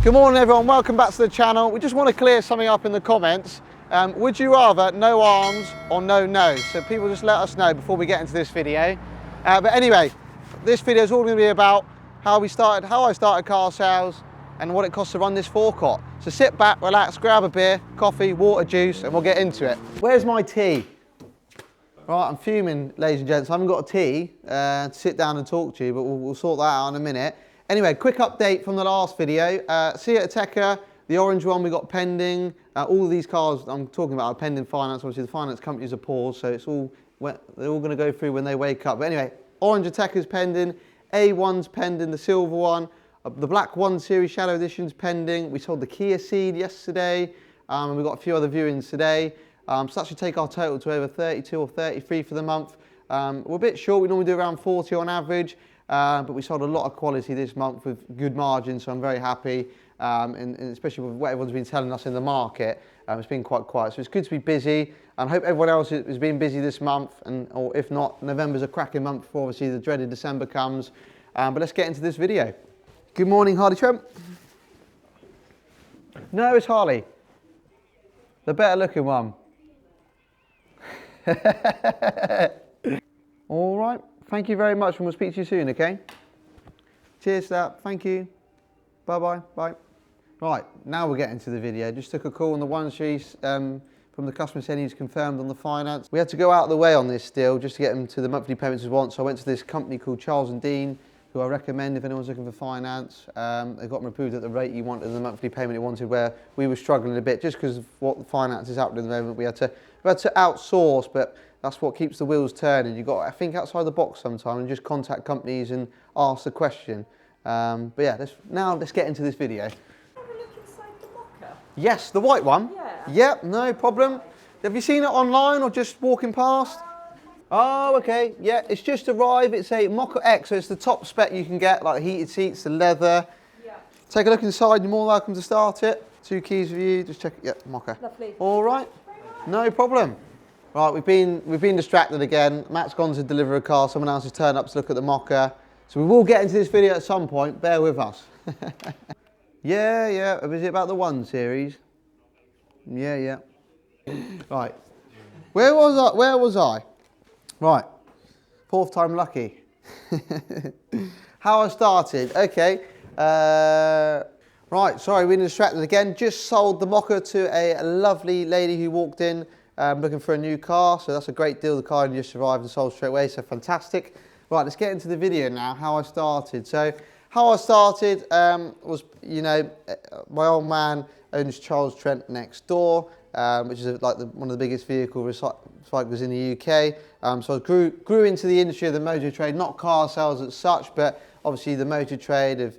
Good morning everyone, welcome back to the channel. We just want to clear something up in the comments. Would you rather no arms or no nose? So people just let us know before we get into this video. But anyway, this video is all going to be about how I started car sales and what it costs to run this forecourt. So sit back, relax, grab a beer, coffee, water, juice, and we'll get into it. Where's my tea? Right, I'm fuming, ladies and gents. I haven't got a tea to sit down and talk to you, but we'll sort that out in a minute. Anyway, quick update from the last video. Seat Ateca, the orange one we got pending. All of these cars I'm talking about are pending finance. Obviously, the finance companies are paused, so they're all going to go through when they wake up. But anyway, orange Ateca's pending, A1's pending, the silver one, the black 1 Series Shadow Edition's pending. We sold the Kia Ceed yesterday, and we've got a few other viewings today. So that should take our total to over 32 or 33 for the month. We're a bit short. We normally do around 40 on average. But we sold a lot of quality this month with good margins, so I'm very happy, and especially with what everyone's been telling us in the market. It's been quite quiet, so it's good to be busy, and I hope everyone else is being busy this month, or if not, November's a cracking month before obviously the dreaded December comes. But let's get into this video. Good morning, Harley Trent. No, it's Harley, the better looking one. All right. Thank you very much, and we'll speak to you soon, okay? Cheers, that. Thank you. Bye-bye. Bye. Right, now we're getting to the video. Just took a call on the 1 Series from the customer saying he's confirmed on the finance. We had to go out of the way on this deal just to get him to the monthly payments we want. So I went to this company called Charles & Dean, who I recommend if anyone's looking for finance. They got him approved at the rate he wanted and the monthly payment he wanted, where we were struggling a bit just because of what the finance is happening at the moment. We had to outsource, but that's what keeps the wheels turning. You've got to think outside the box sometimes and just contact companies and ask the question. But yeah, let's get into this video. Have a look inside the locker. Yes, the white one? Yeah. Yep, no problem. Have you seen it online or just walking past? Oh, okay. Yeah, it's just arrived. It's a Mocha X, so it's the top spec you can get, like the heated seats, the leather. Yeah. Take a look inside. You're more welcome to start it. 2 keys with you. Just check it. Yeah, Mocha. Lovely. All right. No problem. Right, we've been distracted again. Matt's gone to deliver a car. Someone else has turned up to look at the Mocha. So we will get into this video at some point. Bear with us. Yeah. Is it about the 1 Series? Yeah. Right. Where was I? Right. 4th time lucky. How I started. Okay. Right. Sorry, we've been distracted again. Just sold the Mocha to a lovely lady who walked in. Looking for a new car, so that's a great deal. The car just arrived and sold straight away, so fantastic. Right, let's get into the video now, how I started. So, how I started was, my old man owns Charles Trent next door, which is one of the biggest vehicle recyclers in the UK. So I grew into the industry of the motor trade, not car sales as such, but obviously the motor trade of,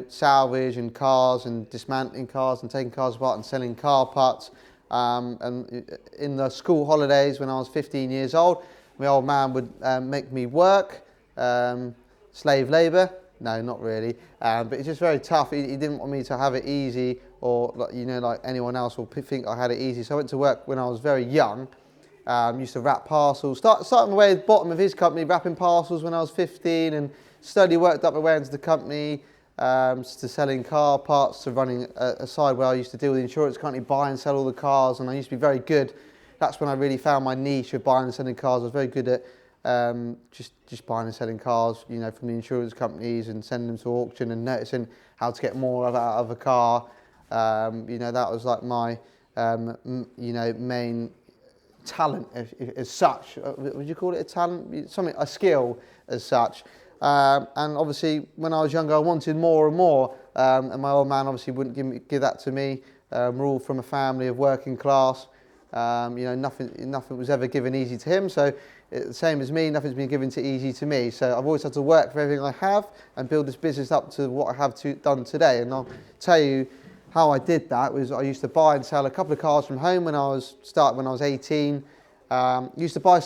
salvage and cars and dismantling cars and taking cars apart and selling car parts. And in the school holidays when I was 15 years old, my old man would make me work, slave labour. No, not really, but it's just very tough. He didn't want me to have it easy, or like anyone else will think I had it easy. So I went to work when I was very young. Used to wrap parcels. Starting my way at the bottom of his company, wrapping parcels when I was 15, and slowly worked up my way into the company. To selling car parts, to running a side where I used to deal with the insurance company, buy and sell all the cars, and I used to be very good. That's when I really found my niche of buying and selling cars. I was very good at just buying and selling cars, from the insurance companies and sending them to auction and noticing how to get more out of a car. That was like my main talent as such. Would you call it a talent? A skill as such. And obviously, when I was younger, I wanted more and more, and my old man obviously wouldn't give that to me. We're all from a family of working class. Nothing was ever given easy to him. So, the same as me, nothing's been given easy to me. So I've always had to work for everything I have and build this business up to what I have done today. And I'll tell you how I did that. Was I used to buy and sell a couple of cars from home when I was 18. Used to buy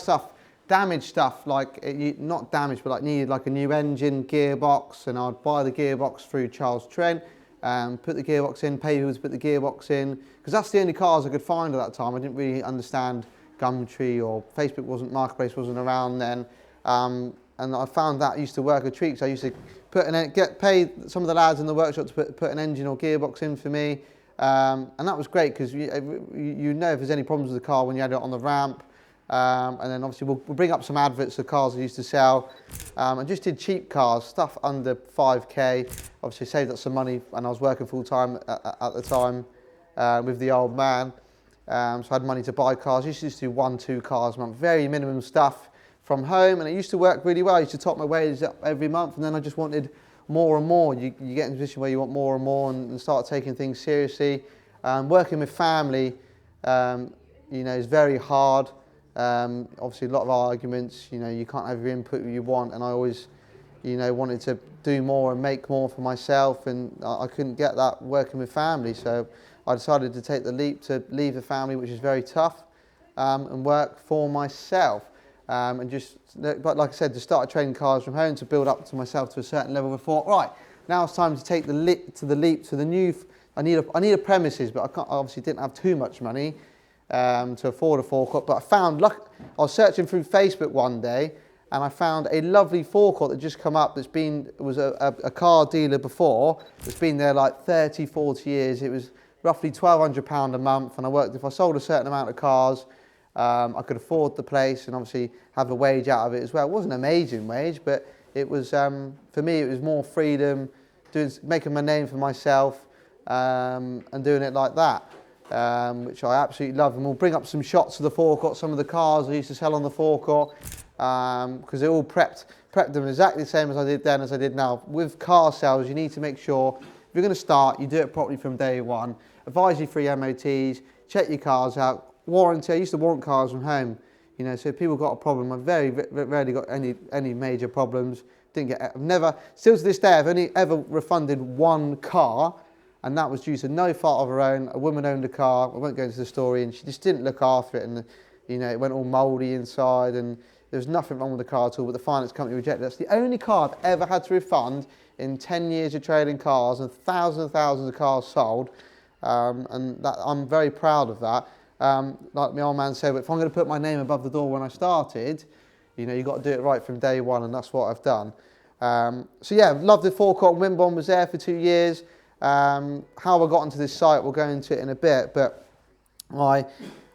damaged stuff, not damaged, but needed like a new engine, gearbox, and I'd buy the gearbox through Charles Trent, put the gearbox in, pay people to put the gearbox in, because that's the only cars I could find at that time. I didn't really understand Gumtree or Facebook Marketplace wasn't around then. and I found that used to work a treat. So I used to get paid some of the lads in the workshop to put an engine or gearbox in for me, and that was great because you know if there's any problems with the car when you had it on the ramp. And then obviously we'll bring up some adverts of cars I used to sell, and just did cheap cars, stuff under 5k. Obviously saved up some money, and I was working full time at the time with the old man, so I had money to buy cars. I used to just do 1-2 cars a month, very minimum stuff from home, and it used to work really well. I used to top my wages up every month, and then I just wanted more and more. You get in a position where you want more and more, and start taking things seriously. Working with family, is very hard. Obviously a lot of arguments, you can't have your input you want, and I always, wanted to do more and make more for myself, and I couldn't get that working with family, so I decided to take the leap to leave the family, which is very tough, and work for myself, but like I said, to start trading cars from home, to build up to myself to a certain level before, right, now it's time to take the leap to the new, I need a premises, but I obviously didn't have too much money to afford a forecourt, but I was searching through Facebook one day, and I found a lovely forecourt that just come up was a car dealer before, that's been there like 30-40 years. It was roughly £1,200 a month, and if I sold a certain amount of cars, I could afford the place and obviously have a wage out of it as well. It wasn't an amazing wage, but it was, for me, it was more freedom, making my name for myself, and doing it like that. Which I absolutely love, and we'll bring up some shots of the forecourt, some of the cars I used to sell on the forecourt, because they're all prepped them exactly the same as I did then as I did now. With car sales, you need to make sure if you're going to start, you do it properly from day one. Advisory-free MOTs, check your cars out, warranty. I used to warrant cars from home, so if people got a problem, I've very rarely got any major problems. Still to this day, I've only ever refunded one car, and that was due to no fault of her own. A woman owned a car, I won't go into the story, and she just didn't look after it, and it went all mouldy inside, and there was nothing wrong with the car at all, but the finance company rejected it. That's the only car I've ever had to refund in 10 years of trading cars, and thousands of cars sold, and that, I'm very proud of that. Like my old man said, if I'm going to put my name above the door when I started, you've got to do it right from day one, and that's what I've done. So yeah, loved the forecourt. Wimbledon, was there for 2 years. How I got onto this site, we'll go into it in a bit, but I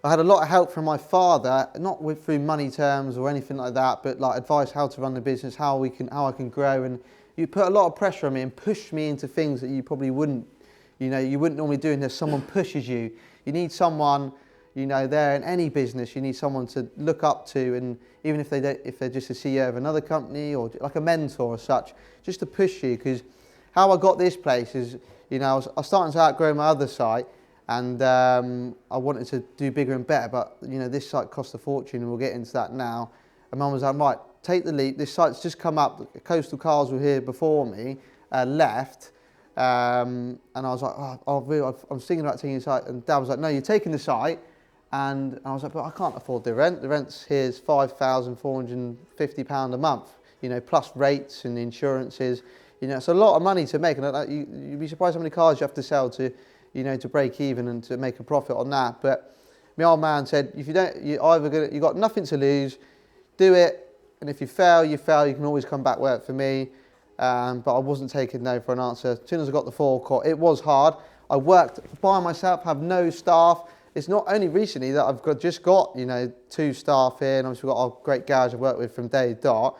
had a lot of help from my father, not through money terms or anything like that, but like advice how to run the business, how I can grow, and you put a lot of pressure on me and pushed me into things that you probably wouldn't, you wouldn't normally do unless someone pushes you. You need someone, there in any business, you need someone to look up to, and even if they're just a CEO of another company or like a mentor or such, just to push you, because how I got this place is, I was starting to outgrow my other site, and I wanted to do bigger and better, but this site cost a fortune, and we'll get into that now. And Mum was like, right, take the leap. This site's just come up. Coastal Cars were here before me, left, and I was like, I'm thinking about taking the site. And Dad was like, no, you're taking the site. And I was like, but I can't afford the rent. The rent's here is £5,450 a month, plus rates and insurances. It's a lot of money to make, and you'd be surprised how many cars you have to sell to, to break even and to make a profit on that. But my old man said, if you don't, you've got nothing to lose, do it, and if you fail, you fail. You can always come back work for me. But I wasn't taking no for an answer. As soon as I got the forecourt, it was hard. I worked by myself, have no staff. It's not only recently that I've just got 2 staff here, and obviously we've got our great garage I've worked with from day dot.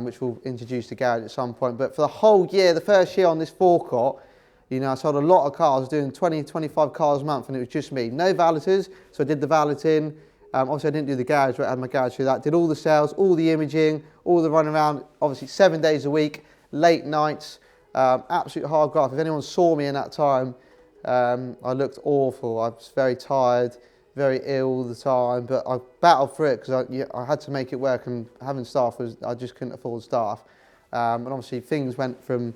Which we'll introduce the garage at some point. But for the whole year, the first year on this forecourt, I sold a lot of cars, doing 20-25 cars a month, and it was just me. No valeters, so I did the valeting. Obviously, I didn't do the garage, but I had my garage through that. Did all the sales, all the imaging, all the run around, obviously 7 days a week, late nights, absolute hard graft. If anyone saw me in that time, I looked awful. I was very tired, very ill all the time, but I battled through it because I had to make it work, and having staff I just couldn't afford staff. And obviously things went from,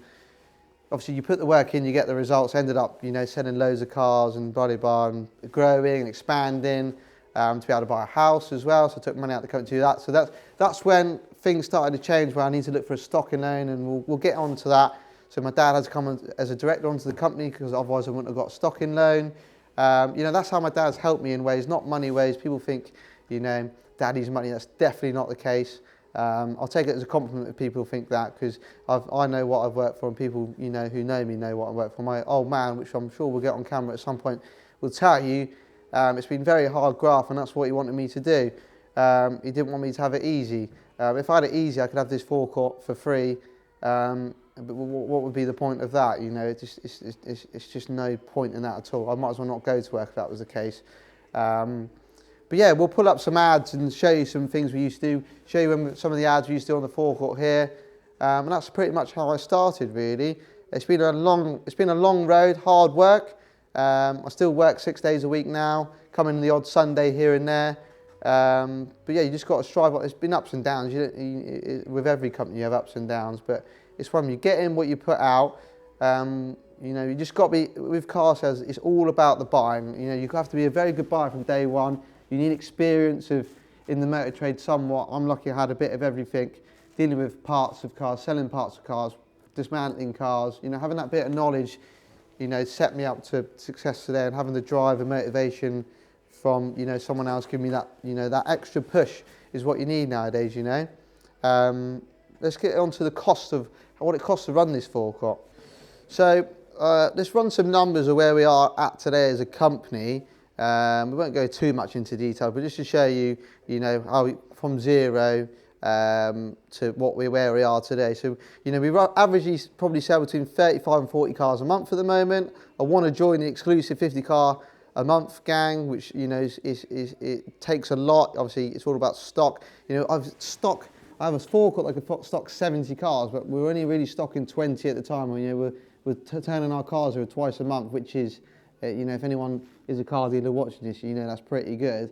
obviously you put the work in, you get the results, ended up, selling loads of cars and blah, and growing and expanding, to be able to buy a house as well. So I took money out of the company to do that. So that's when things started to change, where I need to look for a stocking loan, and we'll get on to that. So my dad had to come as a director onto the company, because otherwise I wouldn't have got a stocking loan. That's how my dad's helped me in ways, not money ways. People think, daddy's money. That's definitely not the case. I'll take it as a compliment if people think that, because I know what I've worked for, and people who know me know what I work for. My old man, which I'm sure we'll get on camera at some point, will tell you it's been very hard graft, and that's what he wanted me to do. He didn't want me to have it easy. If I had it easy, I could have this forecourt for free. But what would be the point of that? It's just no point in that at all. I might as well not go to work if that was the case. But yeah, we'll pull up some ads and show you some things we used to do, show you some of the ads we used to do on the forecourt here. And that's pretty much how I started, really. It's been a long road, hard work. I still work 6 days a week now, come in the odd Sunday here and there. But yeah, you just got to strive. It's been ups and downs. With every company, you have ups and downs. But it's when you get in what you put out. You just got to be, with car sales, it's all about the buying. You have to be a very good buyer from day one. You need experience in the motor trade somewhat. I'm lucky I had a bit of everything, dealing with parts of cars, selling parts of cars, dismantling cars. Having that bit of knowledge, set me up to success today, and having the drive and motivation from someone else giving me that that extra push is what you need nowadays. Let's get on to the cost of what it costs to run this forecourt. So let's run some numbers of where we are at today as a company. We won't go too much into detail, but just to show you, how from zero to where we are today. So, we averagely probably sell between 35 and 40 cars a month at the moment. I want to join the exclusive 50 car a month gang, which it takes a lot. Obviously, it's all about stock. I have a forecourt that could stock 70 cars, but we're only really stocking 20 at the time. We're turning our cars over twice a month, which is, if anyone is a car dealer watching this, that's pretty good.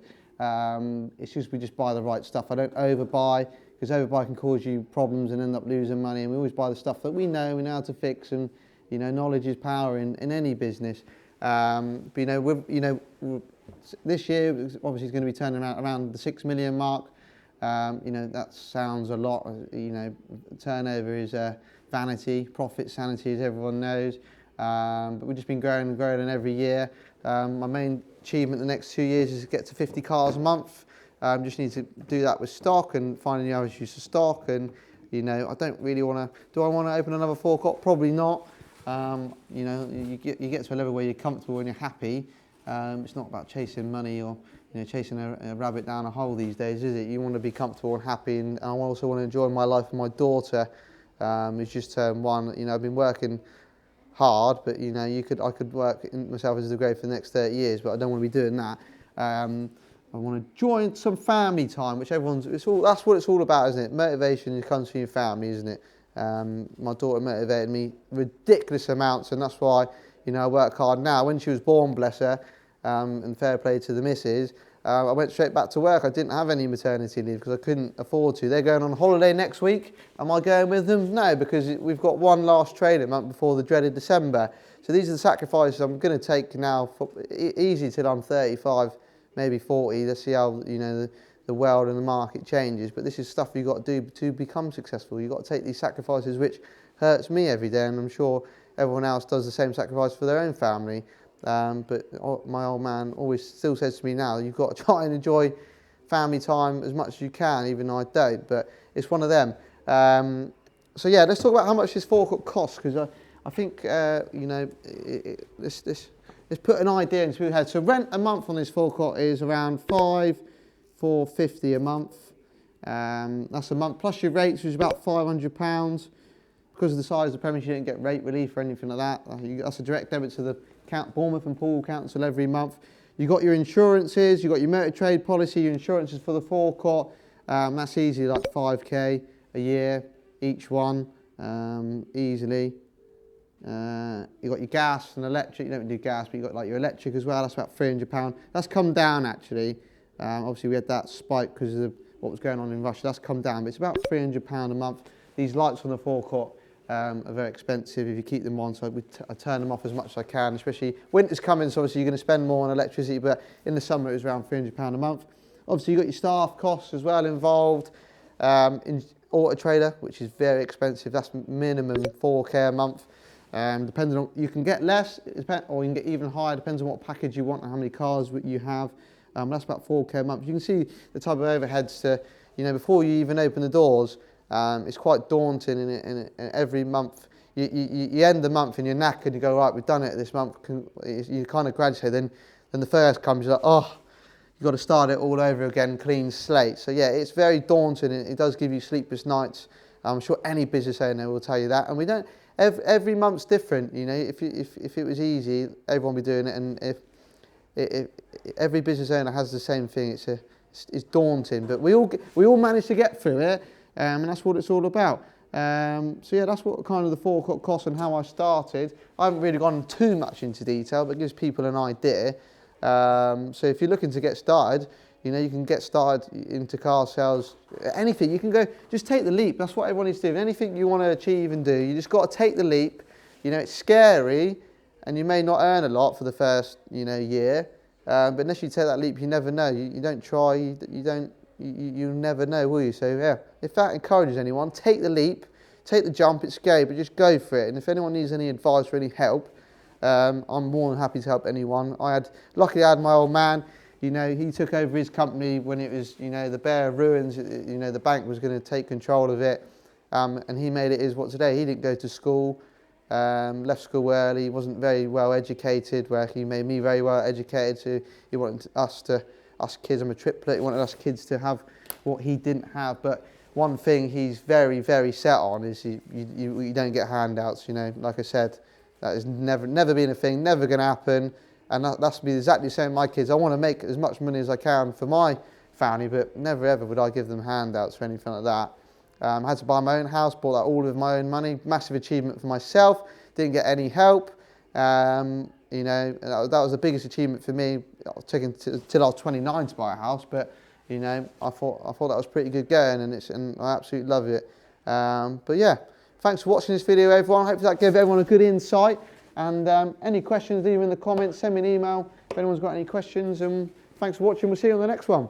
It's just we just buy the right stuff. I don't overbuy, because overbuy can cause you problems and end up losing money. And we always buy the stuff that we know how to fix, and knowledge is power in any business. But this year obviously is going to be turning around the 6 million mark. That sounds a lot. Turnover is vanity, profit sanity, as everyone knows. But we've just been growing and growing every year. My main achievement the next 2 years is to get to 50 cars a month. Just need to do that with stock and finding the avenues to stock. And I don't really want to. Do I want to open another forecourt? Probably not. You get to a level where you're comfortable and you're happy. It's not about chasing money or chasing a rabbit down a hole these days, is it? You want to be comfortable and happy, and I also want to enjoy my life with my daughter, who's just turned 1. I've been working hard, but I could work myself into the grave for the next 30 years, but I don't want to be doing that. I want to join some family time, which that's what it's all about, isn't it? Motivation comes from your family, isn't it? My daughter motivated me ridiculous amounts, and that's why I work hard now. When she was born, bless her, and fair play to the missus, I went straight back to work. I didn't have any maternity leave because I couldn't afford to. They're going on holiday next week. Am I going with them? No, because we've got one last trading month before the dreaded December. So these are the sacrifices I'm going to take now, easy till I'm 35, maybe 40. Let's see how the world and the market changes. But this is stuff you've got to do to become successful. You've got to take these sacrifices, which hurts me every day, and I'm sure everyone else does the same sacrifice for their own family. But my old man always still says to me now, you've got to try and enjoy family time as much as you can, even though I don't, but it's one of them. So yeah, let's talk about how much this forecourt costs, because I think, let's put an idea into people's heads. So rent a month on this forecourt is around $450 a month. That's a month, plus your rates, which is about £500. Because of the size of the premise, you don't get rate relief or anything like that. That's a direct debit to the Bournemouth and Poole Council every month. You've got your insurances, you've got your motor trade policy, your insurances for the forecourt. That's easily like 5k a year, each one, easily. You've got your gas and electric. You don't do gas, but you've got like your electric as well. That's about £300. That's come down actually. Obviously we had that spike because of what was going on in Russia. That's come down, but it's about £300 a month. These lights on the forecourt are very expensive if you keep them on, so I turn them off as much as I can, especially winter's coming, so obviously you're going to spend more on electricity, but in the summer it was around £300 a month. Obviously you've got your staff costs as well involved. In Auto Trader, which is very expensive, that's minimum 4k a month. Depending on, you can get less, or you can get even higher, depends on what package you want and how many cars you have. That's about 4k a month. You can see the type of overheads to you know, before you even open the doors, it's quite daunting, and every month you end the month and you're knackered, you go, right, we've done it this month, you kind of graduate, then the first comes, you're like, oh, you've got to start it all over again, clean slate. So yeah, it's very daunting, and it does give you sleepless nights. I'm sure any business owner will tell you that, and we don't, every month's different, you know. If it was easy, everyone would be doing it, and if every business owner has the same thing, it's daunting, but we all manage to get through it, and that's what it's all about. So yeah, that's what kind of the Forecourt cost and how I started. I haven't really gone too much into detail, but it gives people an idea. So if you're looking to get started, you know, you can get started into car sales, anything. You can go, just take the leap. That's what everyone needs to do. Anything you want to achieve and do, you just got to take the leap. You know, it's scary, and you may not earn a lot for the first, you know, year. But unless you take that leap, you never know. You don't try, you never know, will you? So yeah, if that encourages anyone, take the leap, take the jump. It's scary, but just go for it. And if anyone needs any advice or any help, I'm more than happy to help anyone. Luckily I had my old man, you know, he took over his company when it was, you know, the bare ruins, you know, the bank was going to take control of it, and he made it his what today. He didn't go to school, left school early, he wasn't very well educated, where he made me very well educated. So he wanted us kids, I'm a triplet, he wanted us kids to have what he didn't have. But one thing he's very, very set on is you don't get handouts, you know. Like I said, that has never been a thing, never going to happen. And that's be exactly the same with my kids. I want to make as much money as I can for my family, but never ever would I give them handouts or anything like that. I had to buy my own house, bought that all with my own money. Massive achievement for myself. Didn't get any help. You know, that was the biggest achievement for me. It took till I was 29 to buy a house, but you know, I thought that was pretty good going, and I absolutely love it. But yeah, thanks for watching this video, everyone. Hopefully that gave everyone a good insight. And any questions, leave them in the comments. Send me an email if anyone's got any questions. And thanks for watching. We'll see you on the next one.